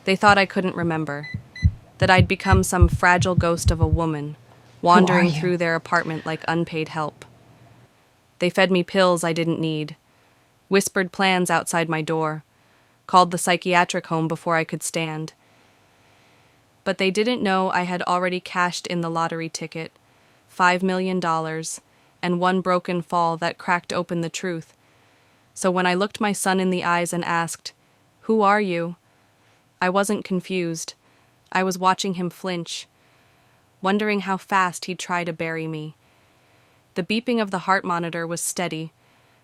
They thought I couldn't remember, that I'd become some fragile ghost of a woman, Who are wandering you? through their apartment like unpaid help. They fed me pills I didn't need, whispered plans outside my door, called the psychiatric home before I could stand. But they didn't know I had already cashed in the lottery ticket, $5 million, and one broken fall that cracked open the truth. So when I looked my son in the eyes and asked, "Who are you?" I wasn't confused. I was watching him flinch, wondering how fast he'd try to bury me. The beeping of the heart monitor was steady,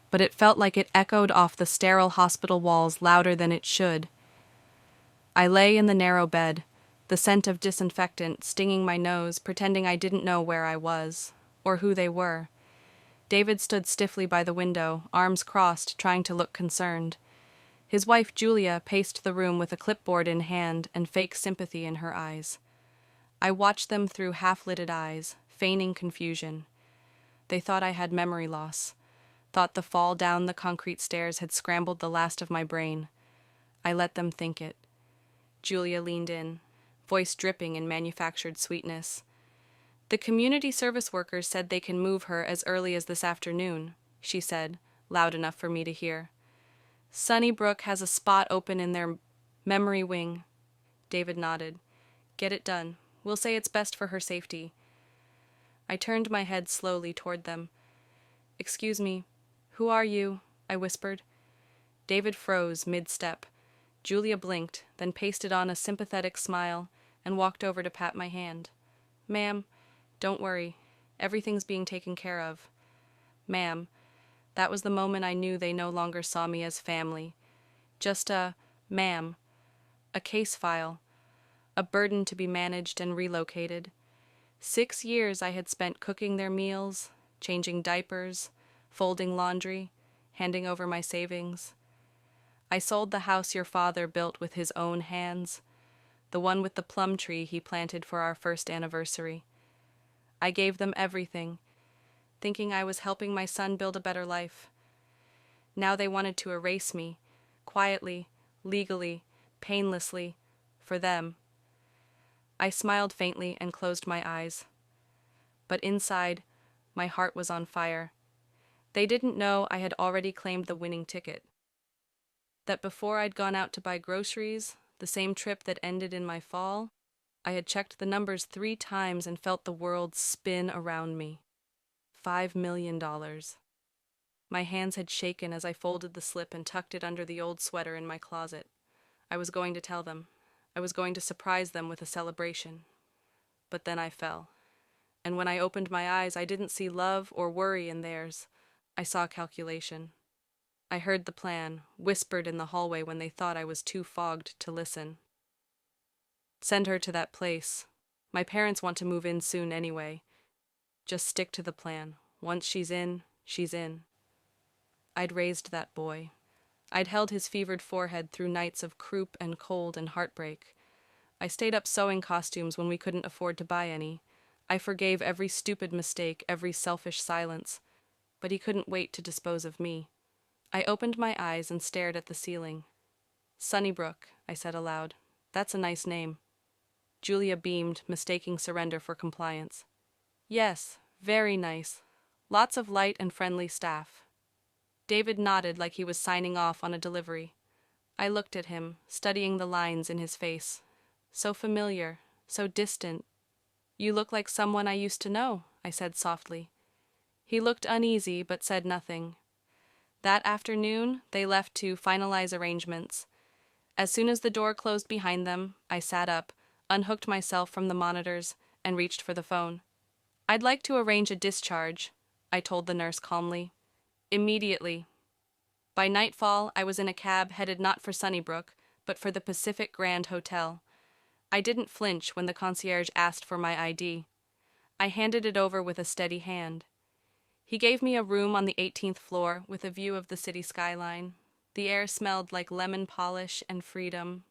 but it felt like it echoed off the sterile hospital walls louder than it should. I lay in the narrow bed, the scent of disinfectant stinging my nose, pretending I didn't know where I was, or who they were. David stood stiffly by the window, arms crossed, trying to look concerned. His wife, Julia, paced the room with a clipboard in hand and fake sympathy in her eyes. I watched them through half-lidded eyes, feigning confusion. They thought I had memory loss, thought the fall down the concrete stairs had scrambled the last of my brain. I let them think it. Julia leaned in, voice dripping in manufactured sweetness. "The community service workers said they can move her as early as this afternoon," she said, loud enough for me to hear. "Sunnybrook has a spot open in their memory wing." David nodded. "Get it done. We'll say it's best for her safety." I turned my head slowly toward them. "Excuse me, who are you?" I whispered. David froze mid-step. Julia blinked, then pasted on a sympathetic smile and walked over to pat my hand. "Ma'am, don't worry. Everything's being taken care of." Ma'am. That was the moment I knew they no longer saw me as family. Just a ma'am. A case file. A burden to be managed and relocated. 6 years I had spent cooking their meals, changing diapers, folding laundry, handing over my savings. I sold the house your father built with his own hands, the one with the plum tree he planted for our first anniversary. I gave them everything, thinking I was helping my son build a better life. Now they wanted to erase me, quietly, legally, painlessly, for them. I smiled faintly and closed my eyes. But inside, my heart was on fire. They didn't know I had already claimed the winning ticket. That before I'd gone out to buy groceries, the same trip that ended in my fall, I had checked the numbers 3 times and felt the world spin around me. $5 million. My hands had shaken as I folded the slip and tucked it under the old sweater in my closet. I was going to tell them. I was going to surprise them with a celebration. But then I fell. And when I opened my eyes, I didn't see love or worry in theirs. I saw calculation. I heard the plan, whispered in the hallway when they thought I was too fogged to listen. "Send her to that place. My parents want to move in soon anyway. Just stick to the plan. Once she's in, she's in." I'd raised that boy. I'd held his fevered forehead through nights of croup and cold and heartbreak. I stayed up sewing costumes when we couldn't afford to buy any. I forgave every stupid mistake, every selfish silence. But he couldn't wait to dispose of me. I opened my eyes and stared at the ceiling. "Sunnybrook," I said aloud. "That's a nice name." Julia beamed, mistaking surrender for compliance. "Yes, very nice. Lots of light and friendly staff." David nodded like he was signing off on a delivery. I looked at him, studying the lines in his face. So familiar, so distant. "You look like someone I used to know," I said softly. He looked uneasy but said nothing. That afternoon, they left to finalize arrangements. As soon as the door closed behind them, I sat up, unhooked myself from the monitors, and reached for the phone. "I'd like to arrange a discharge," I told the nurse calmly. "Immediately." By nightfall, I was in a cab headed not for Sunnybrook, but for the Pacific Grand Hotel. I didn't flinch when the concierge asked for my ID. I handed it over with a steady hand. He gave me a room on the 18th floor with a view of the city skyline. The air smelled like lemon polish and freedom.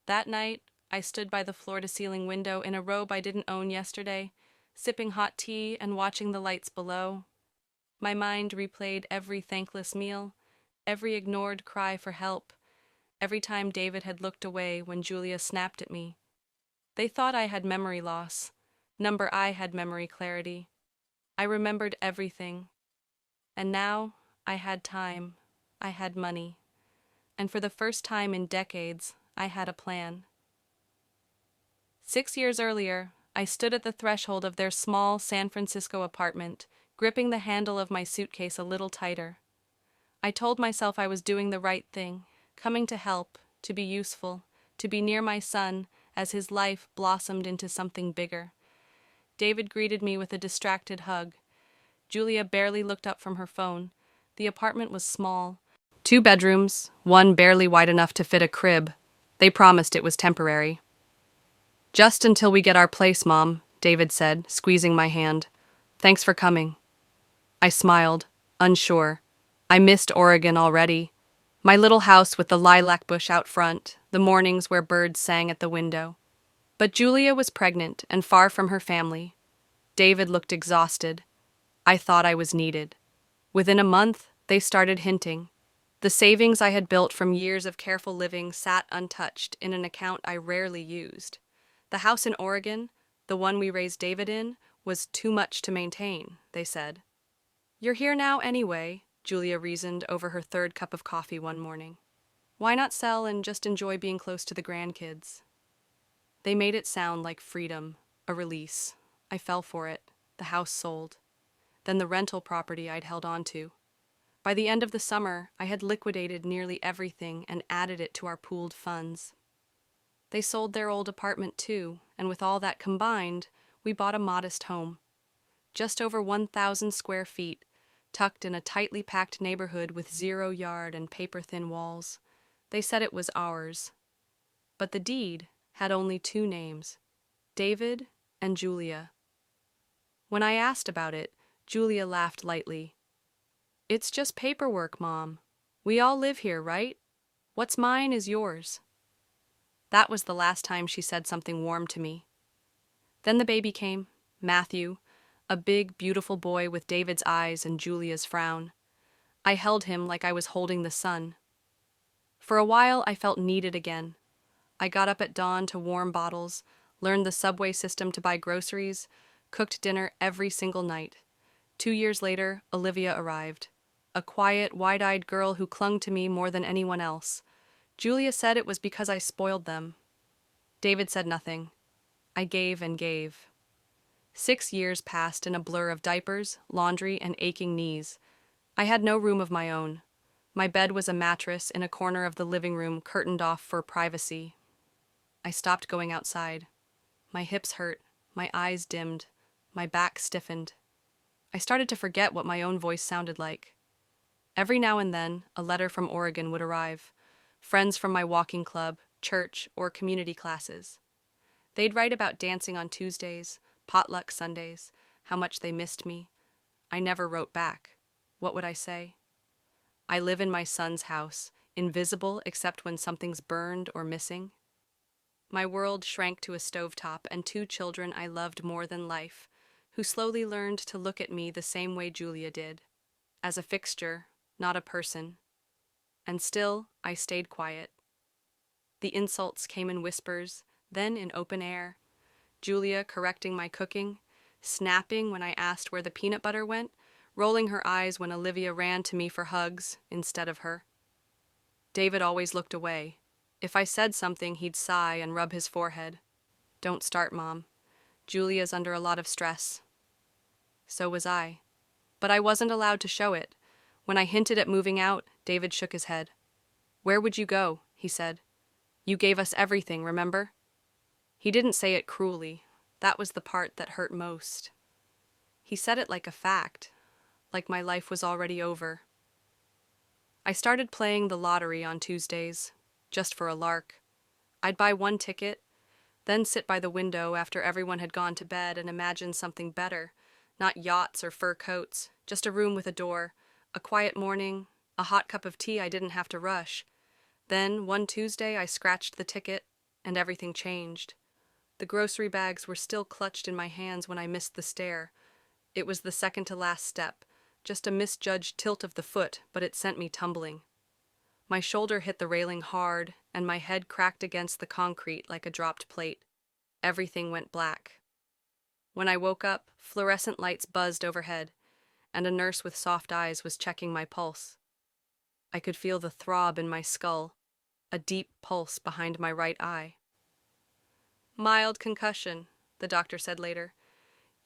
That night, I stood by the floor-to-ceiling window in a robe I didn't own yesterday, sipping hot tea and watching the lights below. My mind replayed every thankless meal, every ignored cry for help, every time David had looked away when Julia snapped at me. They thought I had memory loss. Number I had memory clarity. I remembered everything. And now I had time. I had money. And for the first time in decades, I had a plan. 6 years earlier, I stood at the threshold of their small San Francisco apartment, gripping the handle of my suitcase a little tighter. I told myself I was doing the right thing, coming to help, to be useful, to be near my son as his life blossomed into something bigger. David greeted me with a distracted hug. Julia barely looked up from her phone. The apartment was small. 2 bedrooms, one barely wide enough to fit a crib. They promised it was temporary. "Just until we get our place, Mom," David said, squeezing my hand. "Thanks for coming." I smiled, unsure. I missed Oregon already. My little house with the lilac bush out front, the mornings where birds sang at the window. But Julia was pregnant and far from her family. David looked exhausted. I thought I was needed. Within a month, they started hinting. The savings I had built from years of careful living sat untouched in an account I rarely used. The house in Oregon, the one we raised David in, was too much to maintain, they said. "You're here now anyway," Julia reasoned over her 3rd cup of coffee one morning. "Why not sell and just enjoy being close to the grandkids?" They made it sound like freedom, a release. I fell for it. The house sold. Then the rental property I'd held on to. By the end of the summer, I had liquidated nearly everything and added it to our pooled funds. They sold their old apartment too, and with all that combined, we bought a modest home. Just over 1,000 square feet, tucked in a tightly packed neighborhood with 0 yard and paper-thin walls. They said it was ours. But the deed had only 2 names, David and Julia. When I asked about it, Julia laughed lightly. "It's just paperwork, Mom. We all live here, right? What's mine is yours." That was the last time she said something warm to me. Then the baby came, Matthew, a big, beautiful boy with David's eyes and Julia's frown. I held him like I was holding the sun. For a while, I felt needed again. I got up at dawn to warm bottles, learned the subway system to buy groceries, cooked dinner every single night. 2 years later, Olivia arrived. A quiet, wide-eyed girl who clung to me more than anyone else. Julia said it was because I spoiled them. David said nothing. I gave and gave. 6 years passed in a blur of diapers, laundry, and aching knees. I had no room of my own. My bed was a mattress in a corner of the living room curtained off for privacy. I stopped going outside. My hips hurt, my eyes dimmed, my back stiffened. I started to forget what my own voice sounded like. Every now and then, a letter from Oregon would arrive. Friends from my walking club, church, or community classes. They'd write about dancing on Tuesdays, potluck Sundays, how much they missed me. I never wrote back. What would I say? I live in my son's house, invisible except when something's burned or missing. My world shrank to a stovetop and 2 children I loved more than life, who slowly learned to look at me the same way Julia did, as a fixture, not a person. And still, I stayed quiet. The insults came in whispers, then in open air. Julia correcting my cooking, snapping when I asked where the peanut butter went, rolling her eyes when Olivia ran to me for hugs instead of her. David always looked away. If I said something, he'd sigh and rub his forehead. "Don't start, Mom. Julia's under a lot of stress." So was I. But I wasn't allowed to show it. When I hinted at moving out, David shook his head. "Where would you go?" he said. "You gave us everything, remember?" He didn't say it cruelly. That was the part that hurt most. He said it like a fact, like my life was already over. I started playing the lottery on Tuesdays, just for a lark. I'd buy 1 ticket, then sit by the window after everyone had gone to bed and imagine something better, not yachts or fur coats, just a room with a door, a quiet morning, a hot cup of tea I didn't have to rush. Then, one Tuesday, I scratched the ticket, and everything changed. The grocery bags were still clutched in my hands when I missed the stair. It was the second to last step, just a misjudged tilt of the foot, but it sent me tumbling. My shoulder hit the railing hard, and my head cracked against the concrete like a dropped plate. Everything went black. When I woke up, fluorescent lights buzzed overhead, and a nurse with soft eyes was checking my pulse. I could feel the throb in my skull, a deep pulse behind my right eye. Mild concussion, the doctor said later.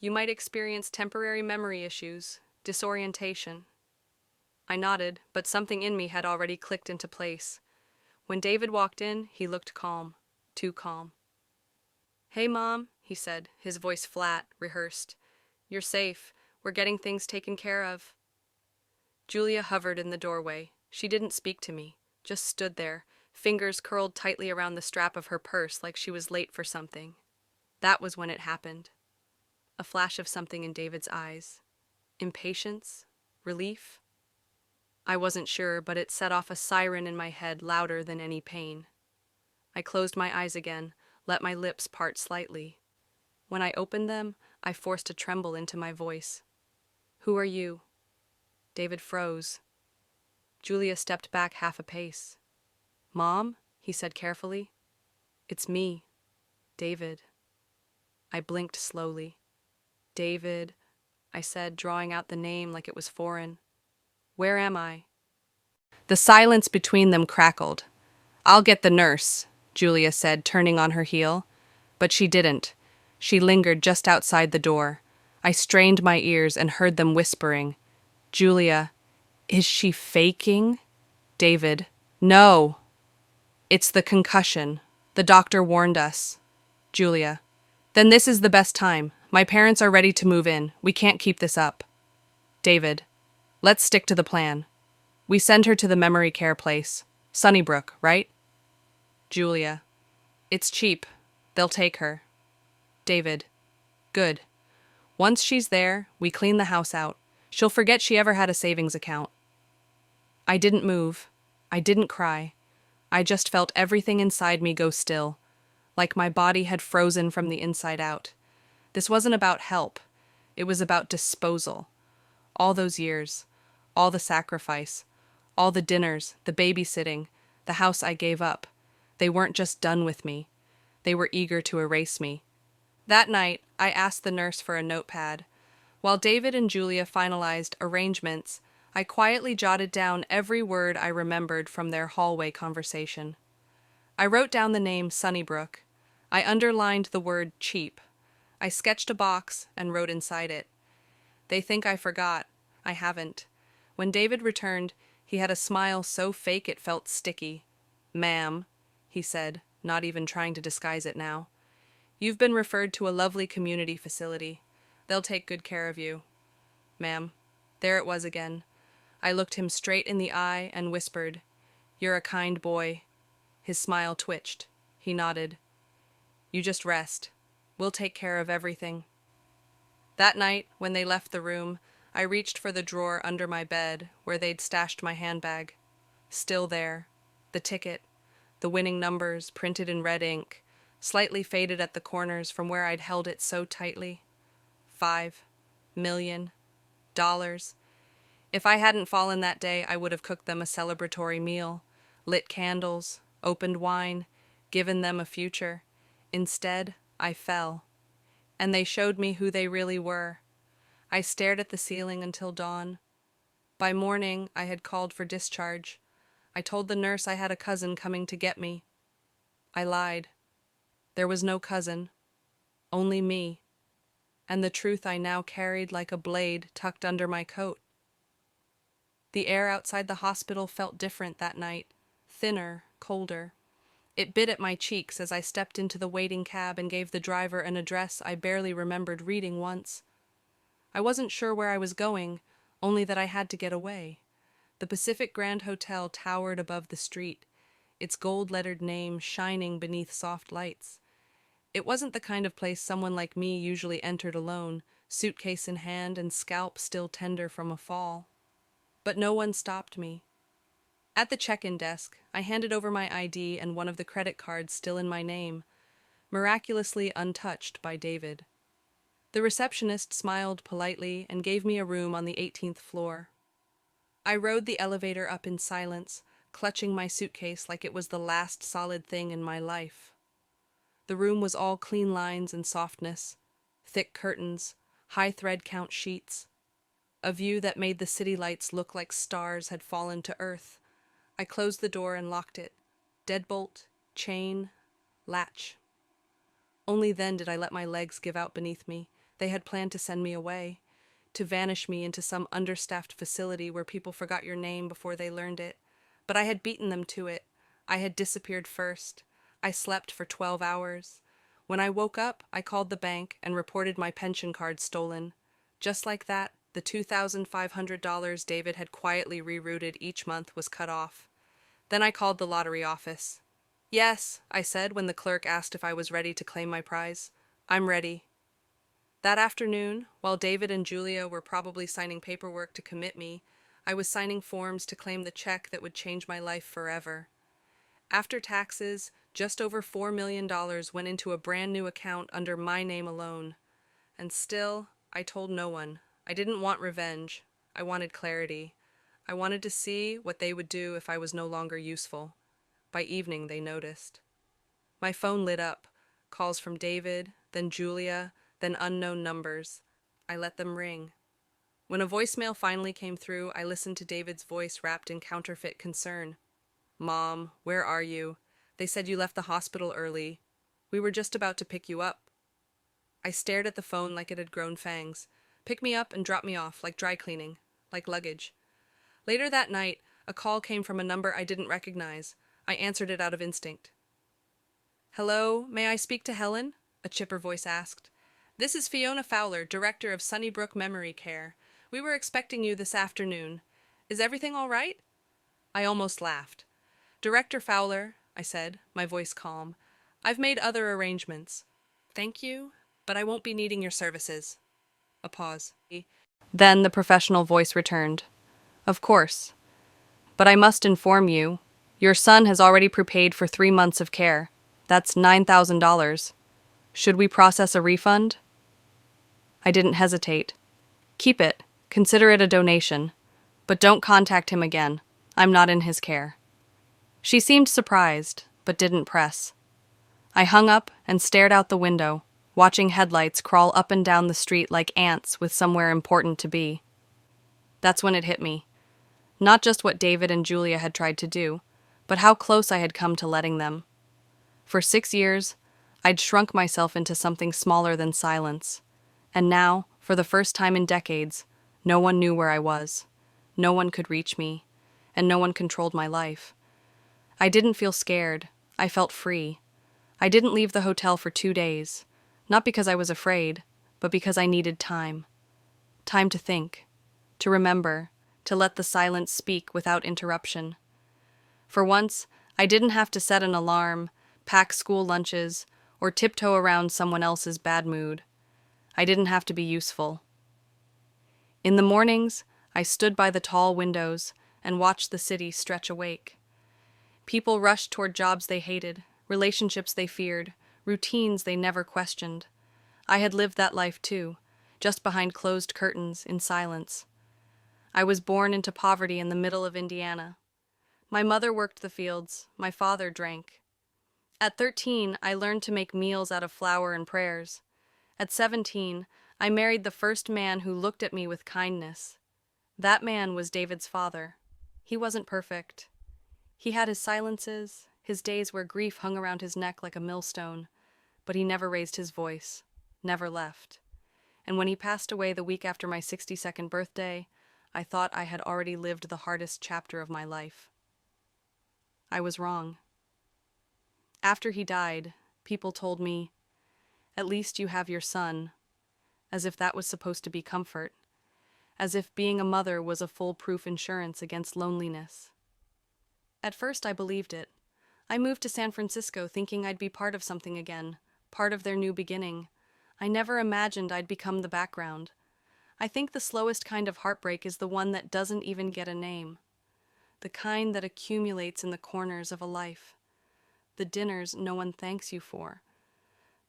You might experience temporary memory issues, disorientation. I nodded, but something in me had already clicked into place. When David walked in, he looked calm, too calm. "Hey, Mom," he said, his voice flat, rehearsed. "You're safe. We're getting things taken care of." Julia hovered in the doorway. She didn't speak to me, just stood there, fingers curled tightly around the strap of her purse like she was late for something. That was when it happened. A flash of something in David's eyes. Impatience? Relief? I wasn't sure, but it set off a siren in my head louder than any pain. I closed my eyes again, let my lips part slightly. When I opened them, I forced a tremble into my voice. "Who are you?" David froze. Julia stepped back half a pace. "Mom," he said carefully. "It's me, David." I blinked slowly. "David," I said, drawing out the name like it was foreign. "Where am I?" The silence between them crackled. "I'll get the nurse," Julia said, turning on her heel. But she didn't. She lingered just outside the door. I strained my ears and heard them whispering. Julia, "Is she faking?" David, "No. It's the concussion. The doctor warned us." Julia, "Then this is the best time. My parents are ready to move in. We can't keep this up." David, "Let's stick to the plan. We send her to the memory care place. Sunnybrook, right?" Julia, "It's cheap. They'll take her." David, "Good. Once she's there, we clean the house out. She'll forget she ever had a savings account." I didn't move. I didn't cry. I just felt everything inside me go still, like my body had frozen from the inside out. This wasn't about help. It was about disposal. All those years, all the sacrifice, all the dinners, the babysitting, the house I gave up. They weren't just done with me. They were eager to erase me. That night, I asked the nurse for a notepad. While David and Julia finalized arrangements, I quietly jotted down every word I remembered from their hallway conversation. I wrote down the name Sunnybrook. I underlined the word cheap. I sketched a box and wrote inside it. They think I forgot. I haven't. When David returned, he had a smile so fake it felt sticky. "Ma'am," he said, not even trying to disguise it now. "You've been referred to a lovely community facility. They'll take good care of you." "Ma'am." There it was again. I looked him straight in the eye and whispered, "You're a kind boy." His smile twitched. He nodded. "You just rest. We'll take care of everything." That night, when they left the room, I reached for the drawer under my bed where they'd stashed my handbag. Still there. The ticket. The winning numbers printed in red ink, slightly faded at the corners from where I'd held it so tightly. $5 million. If I hadn't fallen that day, I would have cooked them a celebratory meal, lit candles, opened wine, given them a future. Instead, I fell. And they showed me who they really were. I stared at the ceiling until dawn. By morning, I had called for discharge. I told the nurse I had a cousin coming to get me. I lied. There was no cousin. Only me. And the truth I now carried like a blade tucked under my coat. The air outside the hospital felt different that night, thinner, colder. It bit at my cheeks as I stepped into the waiting cab and gave the driver an address I barely remembered reading once. I wasn't sure where I was going, only that I had to get away. The Pacific Grand Hotel towered above the street, its gold-lettered name shining beneath soft lights. It wasn't the kind of place someone like me usually entered alone, suitcase in hand and scalp still tender from a fall. But no one stopped me. At the check-in desk, I handed over my ID and one of the credit cards still in my name, miraculously untouched by David. The receptionist smiled politely and gave me a room on the 18th floor. I rode the elevator up in silence, clutching my suitcase like it was the last solid thing in my life. The room was all clean lines and softness, thick curtains, high thread count sheets, a view that made the city lights look like stars had fallen to earth. I closed the door and locked it. Deadbolt, chain, latch. Only then did I let my legs give out beneath me. They had planned to send me away, to vanish me into some understaffed facility where people forgot your name before they learned it. But I had beaten them to it. I had disappeared first. I slept for 12 hours. When I woke up, I called the bank and reported my pension card stolen. Just like that, the $2,500 David had quietly rerouted each month was cut off. Then I called the lottery office. "Yes," I said when the clerk asked if I was ready to claim my prize. "I'm ready." That afternoon, while David and Julia were probably signing paperwork to commit me, I was signing forms to claim the check that would change my life forever. After taxes, just over $4 million went into a brand new account under my name alone. And still, I told no one. I didn't want revenge. I wanted clarity. I wanted to see what they would do if I was no longer useful. By evening, they noticed. My phone lit up. Calls from David, then Julia, then unknown numbers. I let them ring. When a voicemail finally came through, I listened to David's voice wrapped in counterfeit concern. "Mom, where are you? They said you left the hospital early. We were just about to pick you up." I stared at the phone like it had grown fangs. Pick me up and drop me off, like dry cleaning, like luggage. Later that night, a call came from a number I didn't recognize. I answered it out of instinct. "Hello, may I speak to Helen?" a chipper voice asked. "This is Fiona Fowler, director of Sunnybrook Memory Care. We were expecting you this afternoon. Is everything all right?" I almost laughed. "Director Fowler," I said, my voice calm, "I've made other arrangements. Thank you, but I won't be needing your services." A pause. Then the professional voice returned. "Of course. But I must inform you, your son has already prepaid for 3 months of care. That's $9,000. Should we process a refund?" I didn't hesitate. "Keep it. Consider it a donation. But don't contact him again. I'm not in his care." She seemed surprised, but didn't press. I hung up and stared out the window, watching headlights crawl up and down the street like ants with somewhere important to be. That's when it hit me. Not just what David and Julia had tried to do, but how close I had come to letting them. For 6 years, I'd shrunk myself into something smaller than silence. And now, for the first time in decades, no one knew where I was. No one could reach me, and no one controlled my life. I didn't feel scared. I felt free. I didn't leave the hotel for 2 days, not because I was afraid, but because I needed time. Time to think, to remember, to let the silence speak without interruption. For once, I didn't have to set an alarm, pack school lunches, or tiptoe around someone else's bad mood. I didn't have to be useful. In the mornings, I stood by the tall windows and watched the city stretch awake. People rushed toward jobs they hated, relationships they feared, routines they never questioned. I had lived that life too, just behind closed curtains, in silence. I was born into poverty in the middle of Indiana. My mother worked the fields, my father drank. At 13, I learned to make meals out of flour and prayers. At 17, I married the first man who looked at me with kindness. That man was David's father. He wasn't perfect. He had his silences, his days where grief hung around his neck like a millstone, but he never raised his voice, never left. And when he passed away the week after my 62nd birthday, I thought I had already lived the hardest chapter of my life. I was wrong. After he died, people told me, "At least you have your son," as if that was supposed to be comfort, as if being a mother was a foolproof insurance against loneliness. At first, I believed it. I moved to San Francisco thinking I'd be part of something again, part of their new beginning. I never imagined I'd become the background. I think the slowest kind of heartbreak is the one that doesn't even get a name. The kind that accumulates in the corners of a life. The dinners no one thanks you for.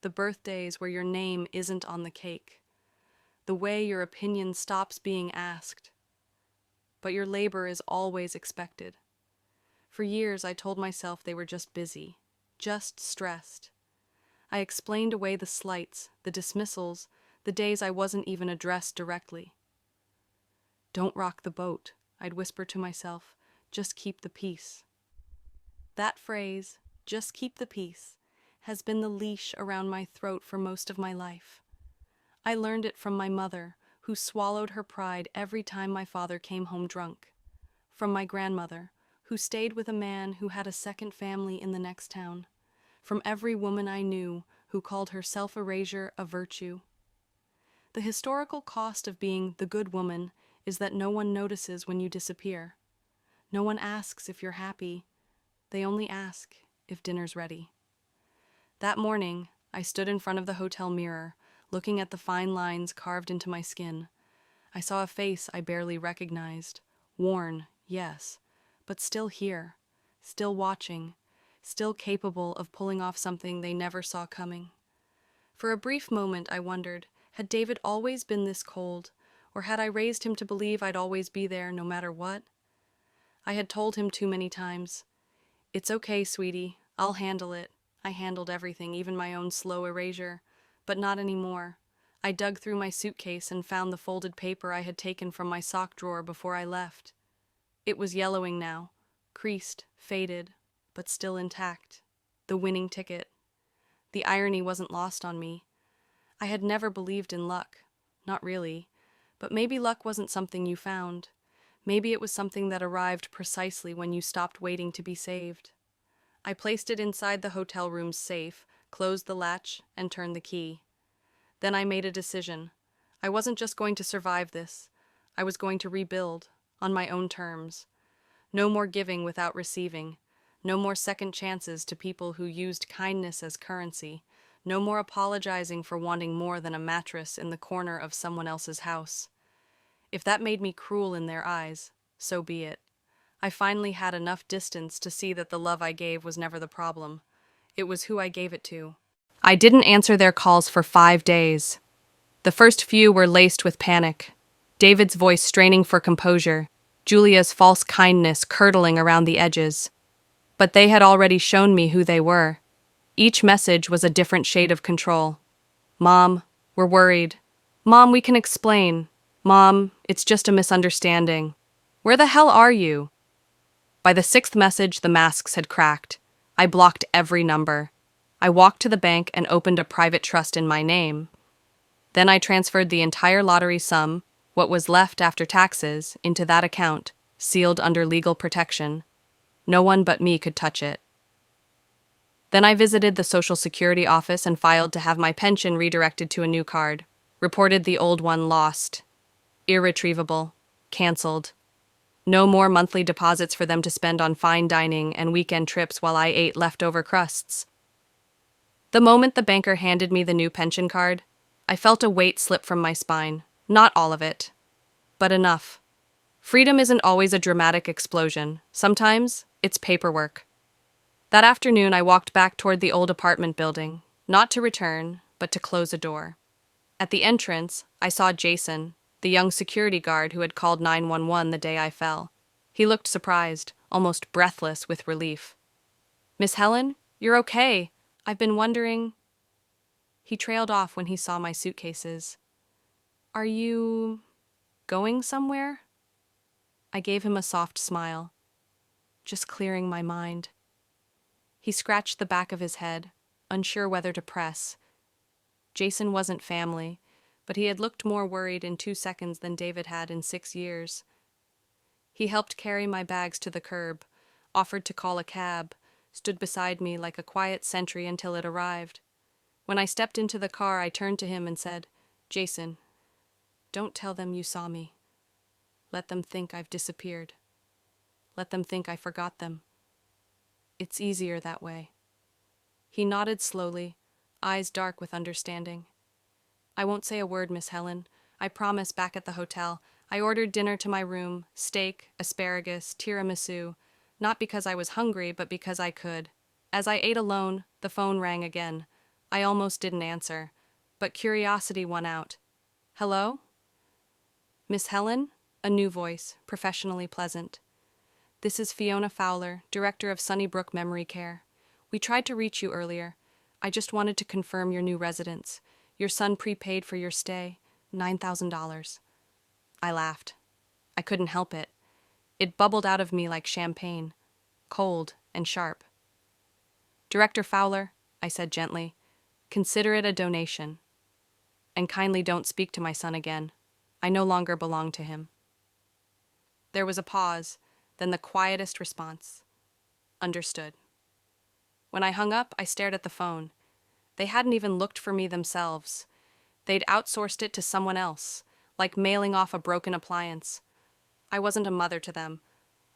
The birthdays where your name isn't on the cake. The way your opinion stops being asked. But your labor is always expected. For years, I told myself they were just busy, just stressed. I explained away the slights, the dismissals, the days I wasn't even addressed directly. "Don't rock the boat," I'd whisper to myself. "Just keep the peace." That phrase, "just keep the peace," has been the leash around my throat for most of my life. I learned it from my mother, who swallowed her pride every time my father came home drunk. From my grandmother, who stayed with a man who had a second family in the next town. From every woman I knew who called her self-erasure a virtue. The historical cost of being the good woman is that no one notices when you disappear. No one asks if you're happy. They only ask if dinner's ready. That morning, I stood in front of the hotel mirror, looking at the fine lines carved into my skin. I saw a face I barely recognized. Worn, yes, but still here, still watching, still capable of pulling off something they never saw coming. For a brief moment, I wondered, had David always been this cold, or had I raised him to believe I'd always be there no matter what? I had told him too many times, "It's okay, sweetie, I'll handle it." I handled everything, even my own slow erasure, but not anymore. I dug through my suitcase and found the folded paper I had taken from my sock drawer before I left. It was yellowing now, creased, faded, but still intact. The winning ticket. The irony wasn't lost on me. I had never believed in luck. Not really. But maybe luck wasn't something you found. Maybe it was something that arrived precisely when you stopped waiting to be saved. I placed it inside the hotel room's safe, closed the latch, and turned the key. Then I made a decision. I wasn't just going to survive this. I was going to rebuild, on my own terms. No more giving without receiving. No more second chances to people who used kindness as currency. No more apologizing for wanting more than a mattress in the corner of someone else's house. If that made me cruel in their eyes, so be it. I finally had enough distance to see that the love I gave was never the problem. It was who I gave it to. I didn't answer their calls for 5 days. The first few were laced with panic. David's voice straining for composure, Julia's false kindness curdling around the edges. But they had already shown me who they were. Each message was a different shade of control. "Mom, we're worried." "Mom, we can explain." "Mom, it's just a misunderstanding." "Where the hell are you?" By the 6th message, the masks had cracked. I blocked every number. I walked to the bank and opened a private trust in my name. Then I transferred the entire lottery sum, what was left after taxes, into that account, sealed under legal protection. No one but me could touch it. Then I visited the Social Security office and filed to have my pension redirected to a new card. Reported the old one lost. Irretrievable. Cancelled. No more monthly deposits for them to spend on fine dining and weekend trips while I ate leftover crusts. The moment the banker handed me the new pension card, I felt a weight slip from my spine. Not all of it, but enough. Freedom isn't always a dramatic explosion. Sometimes it's paperwork. That afternoon, I walked back toward the old apartment building, not to return, but to close a door. At the entrance, I saw Jason, the young security guard who had called 911 the day I fell. He looked surprised, almost breathless with relief. "Miss Helen, you're okay. I've been wondering..." He trailed off when he saw my suitcases. "Are you... going somewhere?" I gave him a soft smile. "Just clearing my mind." He scratched the back of his head, unsure whether to press. Jason wasn't family, but he had looked more worried in 2 seconds than David had in 6 years. He helped carry my bags to the curb, offered to call a cab, stood beside me like a quiet sentry until it arrived. When I stepped into the car, I turned to him and said, "Jason, don't tell them you saw me. Let them think I've disappeared. Let them think I forgot them. It's easier that way." He nodded slowly, eyes dark with understanding. "I won't say a word, Miss Helen. I promise. Back at the hotel, I ordered dinner to my room, steak, asparagus, tiramisu, not because I was hungry, but because I could. As I ate alone, the phone rang again. I almost didn't answer, but curiosity won out. "Hello?" "Miss Helen?" A new voice, professionally pleasant. This is Fiona Fowler, Director of Sunnybrook Memory Care. We tried to reach you earlier. I just wanted to confirm your new residence. Your son prepaid for your stay, $9,000. I laughed. I couldn't help it. It bubbled out of me like champagne, cold and sharp. Director Fowler, I said gently, consider it a donation. And kindly don't speak to my son again. I no longer belong to him. There was a pause, then the quietest response. Understood. When I hung up, I stared at the phone. They hadn't even looked for me themselves. They'd outsourced it to someone else, like mailing off a broken appliance. I wasn't a mother to them.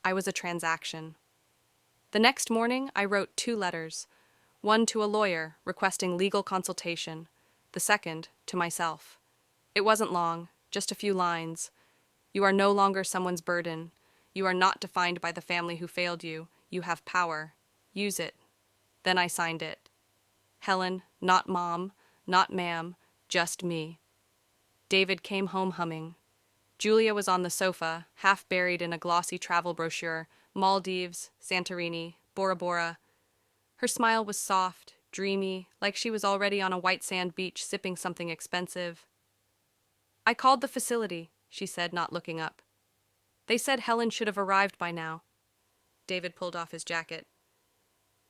I was a transaction. The next morning, I wrote 2 letters, one to a lawyer requesting legal consultation, the second to myself. It wasn't long, just a few lines. You are no longer someone's burden. You are not defined by the family who failed you. You have power. Use it. Then I signed it. Helen, not mom, not ma'am, just me. David came home humming. Julia was on the sofa, half buried in a glossy travel brochure, Maldives, Santorini, Bora Bora. Her smile was soft, dreamy, like she was already on a white sand beach sipping something expensive. I called the facility, she said, not looking up. They said Helen should have arrived by now. David pulled off his jacket.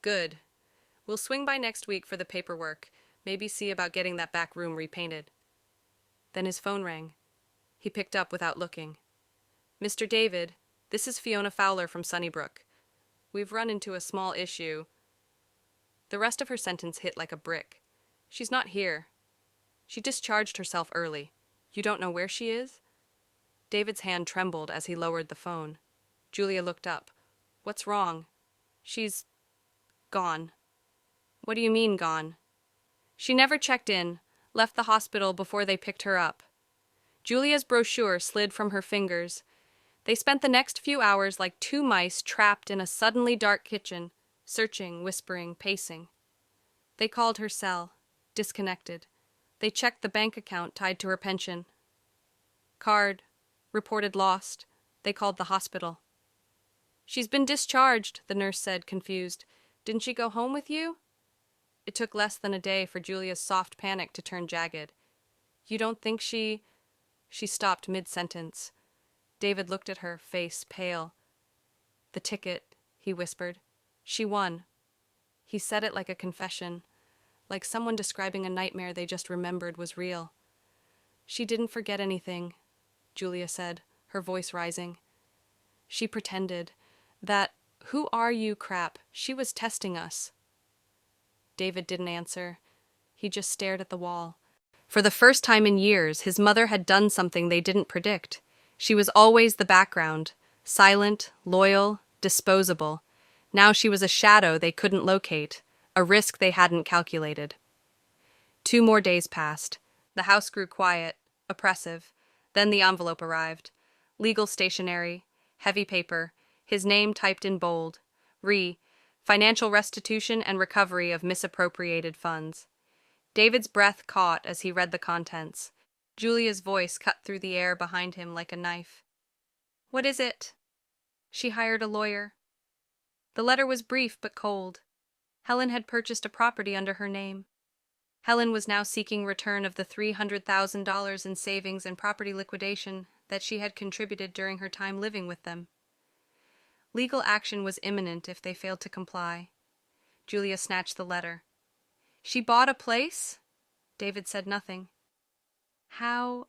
Good. We'll swing by next week for the paperwork, maybe see about getting that back room repainted. Then his phone rang. He picked up without looking. Mr. David, this is Fiona Fowler from Sunnybrook. We've run into a small issue. The rest of her sentence hit like a brick. She's not here. She discharged herself early. You don't know where she is? David's hand trembled as he lowered the phone. Julia looked up. What's wrong? She's gone. What do you mean, gone? She never checked in, left the hospital before they picked her up. Julia's brochure slid from her fingers. They spent the next few hours like 2 mice trapped in a suddenly dark kitchen, searching, whispering, pacing. They called her cell, disconnected. They checked the bank account tied to her pension. Card, reported lost. They called the hospital. She's been discharged, the nurse said, confused. Didn't she go home with you? It took less than a day for Julia's soft panic to turn jagged. You don't think she... She stopped mid-sentence. David looked at her, face pale. The ticket, he whispered. She won. He said it like a confession, like someone describing a nightmare they just remembered was real. She didn't forget anything, Julia said, her voice rising. She pretended. That "who are you" crap, she was testing us. David didn't answer. He just stared at the wall. For the first time in years, his mother had done something they didn't predict. She was always the background, silent, loyal, disposable. Now she was a shadow they couldn't locate, a risk they hadn't calculated. 2 more days passed. The house grew quiet, oppressive. Then the envelope arrived. Legal stationery, heavy paper, his name typed in bold. Financial restitution and recovery of misappropriated funds. David's breath caught as he read the contents. Julia's voice cut through the air behind him like a knife. What is it? She hired a lawyer. The letter was brief but cold. Helen had purchased a property under her name. Helen was now seeking return of the $300,000 in savings and property liquidation that she had contributed during her time living with them. Legal action was imminent if they failed to comply. Julia snatched the letter. She bought a place? David said nothing. How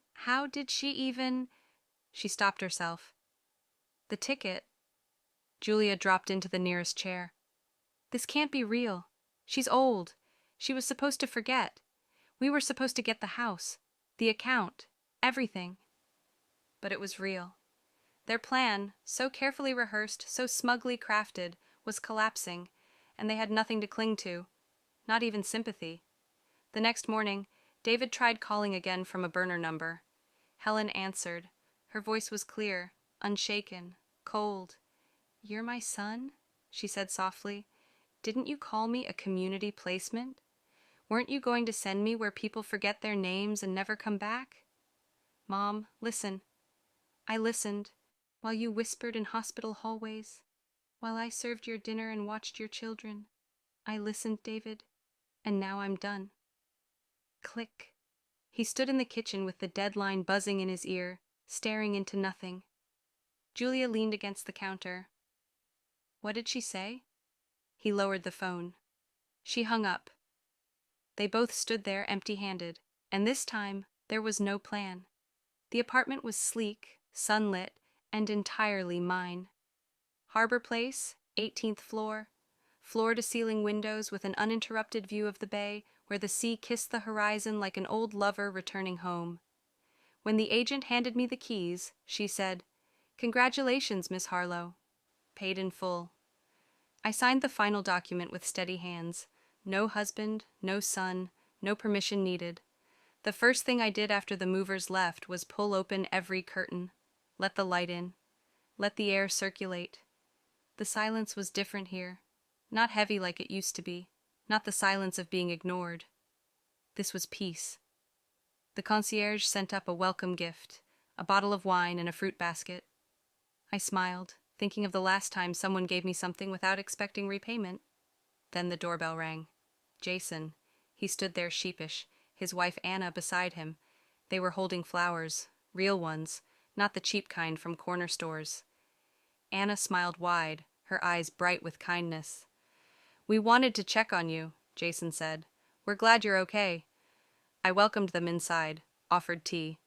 did she even... She stopped herself. The ticket. Julia dropped into the nearest chair. This can't be real. She's old. She was supposed to forget. We were supposed to get the house, the account, everything. But it was real. Their plan, so carefully rehearsed, so smugly crafted, was collapsing, and they had nothing to cling to, not even sympathy. The next morning, David tried calling again from a burner number. Helen answered. Her voice was clear, unshaken, cold. You're my son? She said softly. Didn't you call me a community placement? Weren't you going to send me where people forget their names and never come back? Mom, listen. I listened, while you whispered in hospital hallways, While I served your dinner and watched your children. I listened, David, and now I'm done. Click. He stood in the kitchen with the deadline buzzing in his ear, staring into nothing. Julia leaned against the counter. What did she say? He lowered the phone. She hung up. They both stood there empty-handed, and this time there was no plan. The apartment was sleek, sunlit, and entirely mine. Harbor Place, 18th floor, floor-to-ceiling windows with an uninterrupted view of the bay where the sea kissed the horizon like an old lover returning home. When the agent handed me the keys, she said, "Congratulations, Miss Harlow." Paid in full. I signed the final document with steady hands. No husband, no son, no permission needed. The first thing I did after the movers left was pull open every curtain, let the light in, let the air circulate. The silence was different here, not heavy like it used to be, not the silence of being ignored. This was peace. The concierge sent up a welcome gift, a bottle of wine and a fruit basket. I smiled, thinking of the last time someone gave me something without expecting repayment. Then the doorbell rang. Jason. He stood there sheepish, his wife Anna beside him. They were holding flowers, real ones, not the cheap kind from corner stores. Anna smiled wide, her eyes bright with kindness. "We wanted to check on you," Jason said. "We're glad you're okay." I welcomed them inside, offered tea.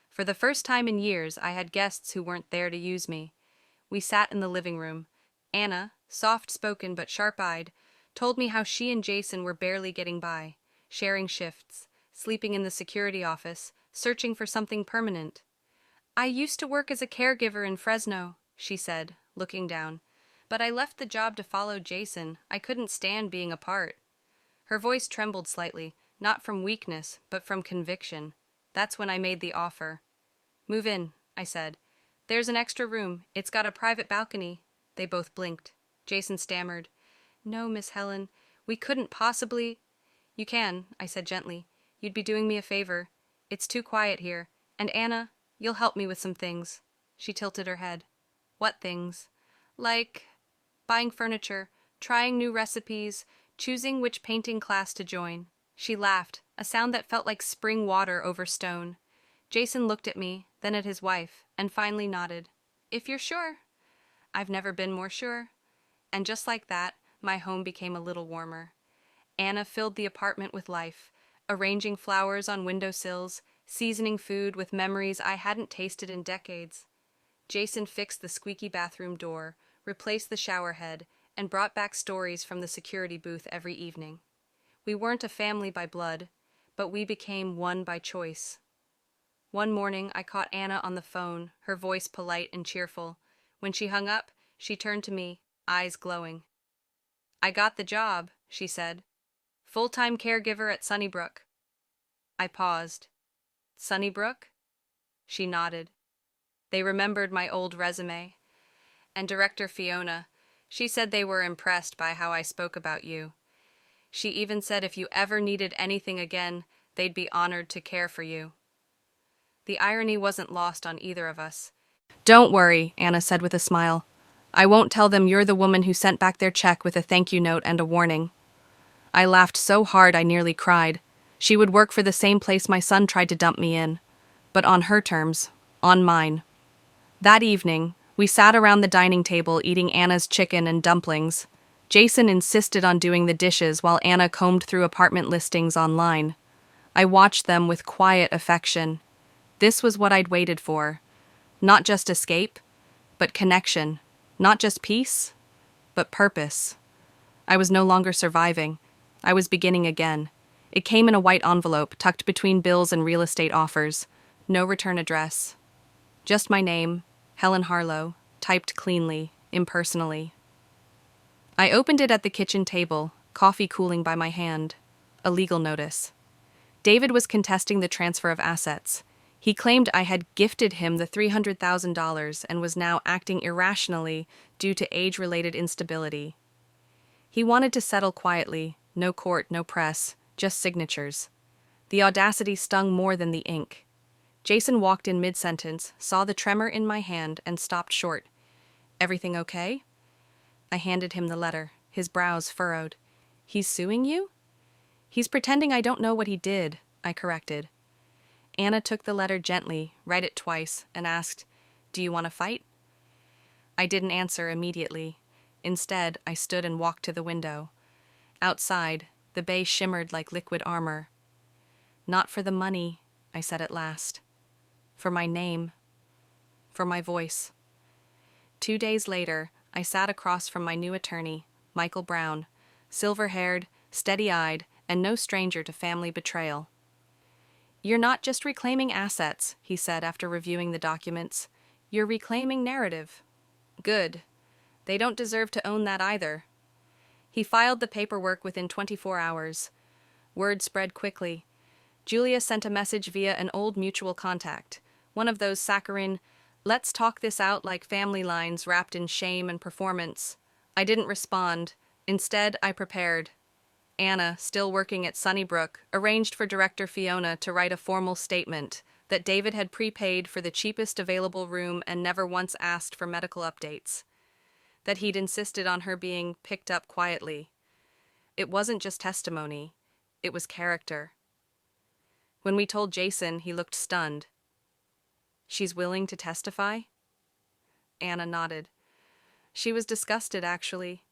For the first time in years, I had guests who weren't there to use me. We sat in the living room. Anna, soft-spoken but sharp-eyed, told me how she and Jason were barely getting by, sharing shifts, sleeping in the security office, searching for something permanent. "I used to work as a caregiver in Fresno," she said, looking down. "But I left the job to follow Jason. I couldn't stand being apart." Her voice trembled slightly, not from weakness, but from conviction. That's when I made the offer. "Move in," I said. "There's an extra room. It's got a private balcony." They both blinked. Jason stammered, "No, Miss Helen, we couldn't possibly—" "You can," I said gently. "You'd be doing me a favor. It's too quiet here. And Anna, you'll help me with some things." She tilted her head. "What things?" "Like buying furniture, trying new recipes, choosing which painting class to join." She laughed, a sound that felt like spring water over stone. Jason looked at me, then at his wife, and finally nodded. "If you're sure." "I've never been more sure." And just like that, my home became a little warmer. Anna filled the apartment with life, arranging flowers on windowsills, seasoning food with memories I hadn't tasted in decades. Jason fixed the squeaky bathroom door, replaced the shower head, and brought back stories from the security booth every evening. We weren't a family by blood, but we became one by choice. One morning, I caught Anna on the phone, her voice polite and cheerful. When she hung up, she turned to me, eyes glowing. "I got the job," she said. "Full-time caregiver at Sunnybrook." I paused. "Sunnybrook?" She nodded. They remembered my old resume. "And Director Fiona, she said they were impressed by how I spoke about you. She even said if you ever needed anything again, they'd be honored to care for you." The irony wasn't lost on either of us. "Don't worry," Anna said with a smile. "I won't tell them you're the woman who sent back their check with a thank you note and a warning." I laughed so hard I nearly cried. She would work for the same place my son tried to dump me in. But on her terms, on mine. That evening, we sat around the dining table eating Anna's chicken and dumplings. Jason insisted on doing the dishes while Anna combed through apartment listings online. I watched them with quiet affection. This was what I'd waited for. Not just escape, but connection. Not just peace, but purpose. I was no longer surviving. I was beginning again. It came in a white envelope tucked between bills and real estate offers. No return address. Just my name, Helen Harlow, typed cleanly, impersonally. I opened it at the kitchen table, coffee cooling by my hand. A legal notice. David was contesting the transfer of assets. He claimed I had gifted him the $300,000 and was now acting irrationally due to age-related instability. He wanted to settle quietly, no court, no press, just signatures. The audacity stung more than the ink. Jason walked in mid-sentence, saw the tremor in my hand, and stopped short. "Everything okay?" I handed him the letter, his brows furrowed. He's suing you? He's pretending I don't know what he did, I corrected. Anna took the letter gently, read it twice, and asked, "Do you want to fight?" I didn't answer immediately. Instead, I stood and walked to the window. Outside, the bay shimmered like liquid armor. "Not for the money," I said at last. "For my name. For my voice." 2 days later, I sat across from my new attorney, Michael Brown, silver-haired, steady-eyed, and no stranger to family betrayal. "You're not just reclaiming assets," he said after reviewing the documents. "You're reclaiming narrative." "Good. They don't deserve to own that either." He filed the paperwork within 24 hours. Word spread quickly. Julia sent a message via an old mutual contact, one of those saccharine, "let's talk this out" like family lines wrapped in shame and performance. I didn't respond. Instead, I prepared. Anna, still working at Sunnybrook, arranged for Director Fiona to write a formal statement that David had prepaid for the cheapest available room and never once asked for medical updates. That he'd insisted on her being picked up quietly. It wasn't just testimony, it was character. When we told Jason, he looked stunned. "She's willing to testify?" Anna nodded. She was disgusted, actually.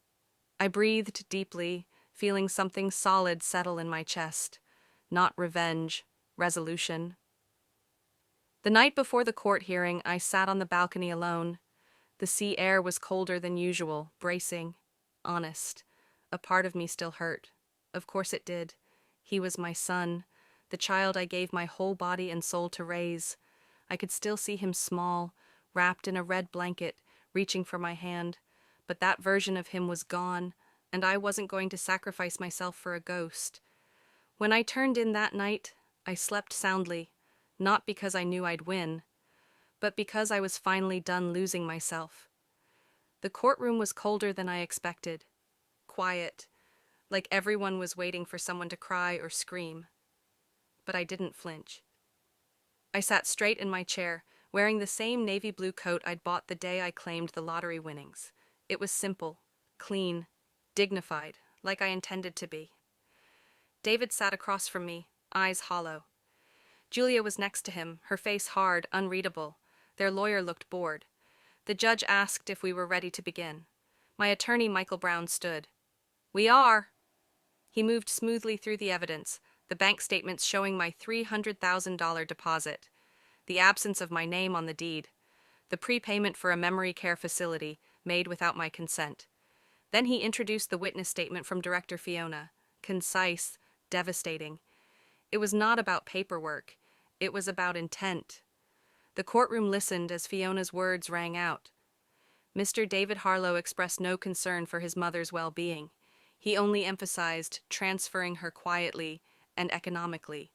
I breathed deeply, feeling something solid settle in my chest. Not revenge, resolution. The night before the court hearing, I sat on the balcony alone. The sea air was colder than usual, bracing, honest. A part of me still hurt. Of course it did. He was my son, the child I gave my whole body and soul to raise. I could still see him small, wrapped in a red blanket, reaching for my hand. But that version of him was gone, and I wasn't going to sacrifice myself for a ghost. When I turned in that night, I slept soundly, not because I knew I'd win, but because I was finally done losing myself. The courtroom was colder than I expected. Quiet, like everyone was waiting for someone to cry or scream. But I didn't flinch. I sat straight in my chair, wearing the same navy blue coat I'd bought the day I claimed the lottery winnings. It was simple, clean, dignified, like I intended to be. David sat across from me, eyes hollow. Julia was next to him, her face hard, unreadable. Their lawyer looked bored. The judge asked if we were ready to begin. My attorney, Michael Brown, stood. "We are." He moved smoothly through the evidence, the bank statements showing my $300,000 deposit, the absence of my name on the deed, the prepayment for a memory care facility made without my consent. Then he introduced the witness statement from Director Fiona, concise, devastating. It was not about paperwork. It was about intent. The courtroom listened as Fiona's words rang out. Mr. David Harlow expressed no concern for his mother's well-being. He only emphasized transferring her quietly and economically.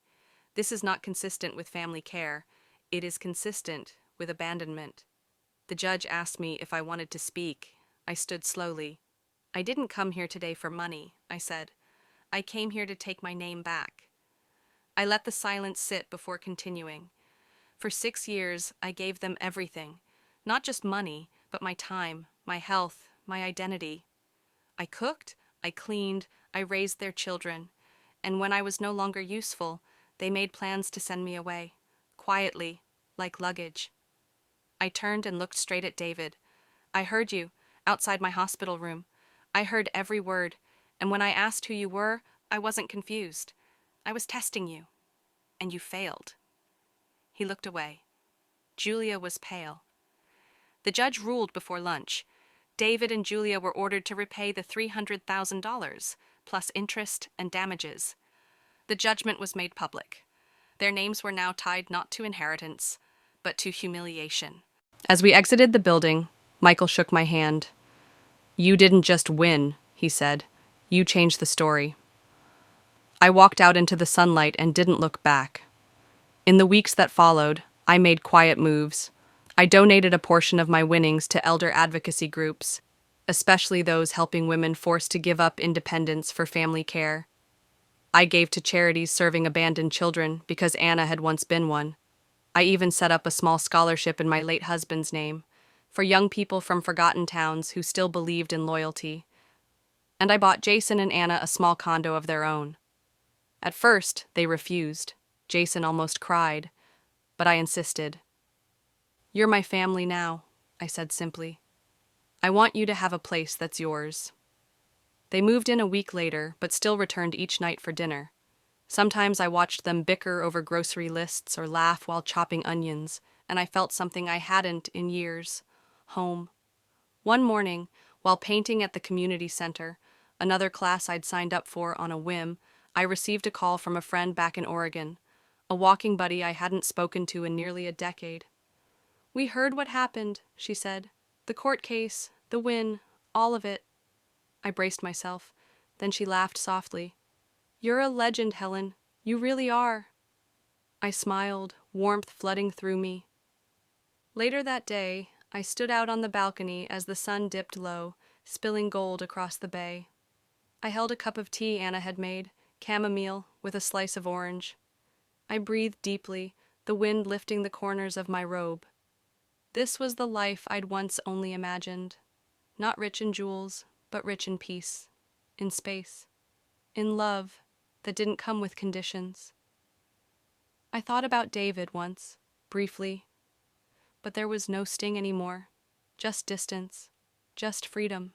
This is not consistent with family care. It is consistent with abandonment. The judge asked me if I wanted to speak. I stood slowly. "I didn't come here today for money," I said. "I came here to take my name back." I let the silence sit before continuing. For 6 years, I gave them everything. Not just money, but my time, my health, my identity. I cooked, I cleaned, I raised their children. And when I was no longer useful, they made plans to send me away. Quietly, like luggage. I turned and looked straight at David. "I heard you, outside my hospital room. I heard every word, and when I asked who you were, I wasn't confused. I was testing you. And you failed." He looked away. Julia was pale. The judge ruled before lunch. David and Julia were ordered to repay the $300,000, plus interest and damages. The judgment was made public. Their names were now tied not to inheritance, but to humiliation. As we exited the building, Michael shook my hand. "You didn't just win," he said. "You changed the story." I walked out into the sunlight and didn't look back. In the weeks that followed, I made quiet moves. I donated a portion of my winnings to elder advocacy groups, especially those helping women forced to give up independence for family care. I gave to charities serving abandoned children because Anna had once been one. I even set up a small scholarship in my late husband's name, for young people from forgotten towns who still believed in loyalty. And I bought Jason and Anna a small condo of their own. At first, they refused. Jason almost cried, but I insisted. "You're my family now," I said simply. "I want you to have a place that's yours." They moved in a week later, but still returned each night for dinner. Sometimes I watched them bicker over grocery lists or laugh while chopping onions, and I felt something I hadn't in years: home. One morning, while painting at the community center, another class I'd signed up for on a whim, I received a call from a friend back in Oregon, a walking buddy I hadn't spoken to in nearly a decade. "We heard what happened," she said. "The court case, the win, all of it." I braced myself. Then she laughed softly. "You're a legend, Helen. You really are." I smiled, warmth flooding through me. Later that day, I stood out on the balcony as the sun dipped low, spilling gold across the bay. I held a cup of tea Anna had made, chamomile with a slice of orange. I breathed deeply, the wind lifting the corners of my robe. This was the life I'd once only imagined. Not rich in jewels, but rich in peace, in space, in love that didn't come with conditions. I thought about David once, briefly, but there was no sting anymore, just distance, just freedom.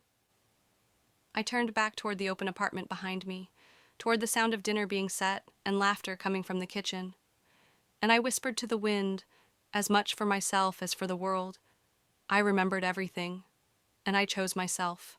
I turned back toward the open apartment behind me, toward the sound of dinner being set and laughter coming from the kitchen. And I whispered to the wind, as much for myself as for the world. I remembered everything, and I chose myself.